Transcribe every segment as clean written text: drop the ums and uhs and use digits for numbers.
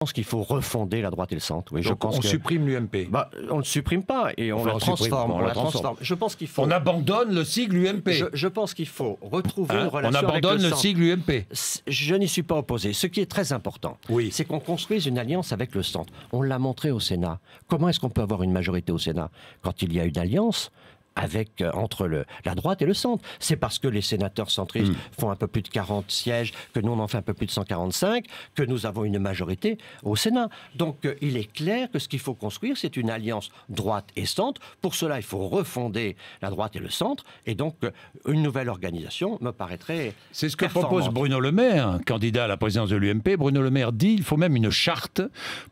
pense qu'il faut refonder la droite et le centre. Oui, Donc on supprime l'UMP. On ne le supprime pas et on la transforme. On la transforme. Je pense qu'il faut. On abandonne le sigle UMP. Je pense qu'il faut retrouver une relation on abandonne avec le sigle UMP. Je n'y suis pas opposé. Ce qui est très important, c'est qu'on construise une alliance avec le centre. On l'a montré au Sénat. Comment est-ce qu'on peut avoir une majorité au Sénat quand il y a une alliance entre la droite et le centre? C'est parce que les sénateurs centristes font un peu plus de 40 sièges, que nous on en fait un peu plus de 145, que nous avons une majorité au Sénat. Donc il est clair que ce qu'il faut construire, c'est une alliance droite et centre. Pour cela, il faut refonder la droite et le centre. Et donc une nouvelle organisation me paraîtrait C'est ce que propose Bruno Le Maire, candidat à la présidence de l'UMP. Bruno Le Maire dit qu'il faut même une charte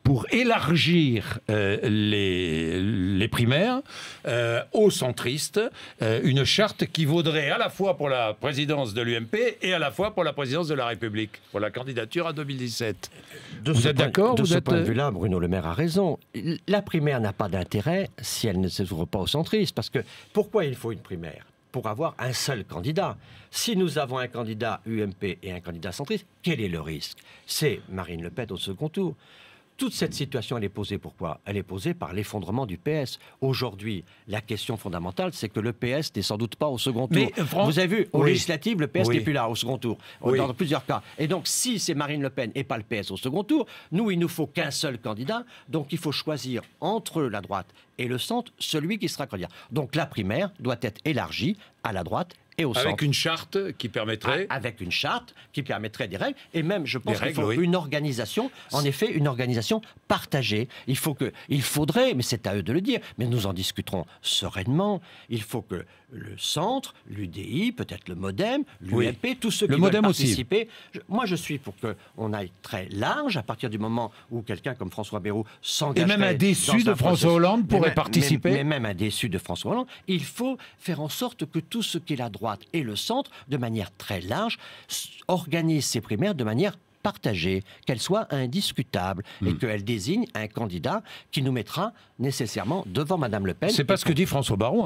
pour élargir les primaires aux centristes. Une charte qui vaudrait à la fois pour la présidence de l'UMP et à la fois pour la présidence de la République, pour la candidature à 2017. Vous êtes d'accord? De ce point de vue-là, Bruno Le Maire a raison. La primaire n'a pas d'intérêt si elle ne s'ouvre pas aux centristes. Parce que pourquoi il faut une primaire? Pour avoir un seul candidat. Si nous avons un candidat UMP et un candidat centriste, quel est le risque? C'est Marine Le Pen au second tour. Toute cette situation, elle est posée pourquoi? Elle est posée par l'effondrement du PS. Aujourd'hui, la question fondamentale, c'est que le PS n'est sans doute pas au second tour. Vous avez vu, aux législatives, le PS n'est plus là, au second tour, dans plusieurs cas. Et donc, si c'est Marine Le Pen et pas le PS au second tour, nous, il nous faut qu'un seul candidat. Donc, il faut choisir entre la droite et le centre, celui qui sera candidat. Donc, la primaire doit être élargie à la droite et au centre. Avec une charte qui permettrait... Avec une charte qui permettrait des règles. Et même, je pense qu'il faut une organisation, en effet, une organisation partagée. Il faudrait, mais c'est à eux de le dire, mais nous en discuterons sereinement, il faut que le centre, l'UDI, peut-être le MoDem, l'UMP, tous ceux qui veulent participer. Moi, je suis pour qu'on aille très large à partir du moment où quelqu'un comme François Bayrou s'engagerait. Et même un déçu de François Hollande pourrait participer. Mais même un déçu de François Hollande. Il faut faire en sorte que tout ce qui est la droite et le centre, de manière très large, organisent ces primaires de manière partagée, qu'elle soit indiscutable et qu'elle désigne un candidat qui nous mettra nécessairement devant Madame Le Pen. C'est pas ce que dit François Bayrou.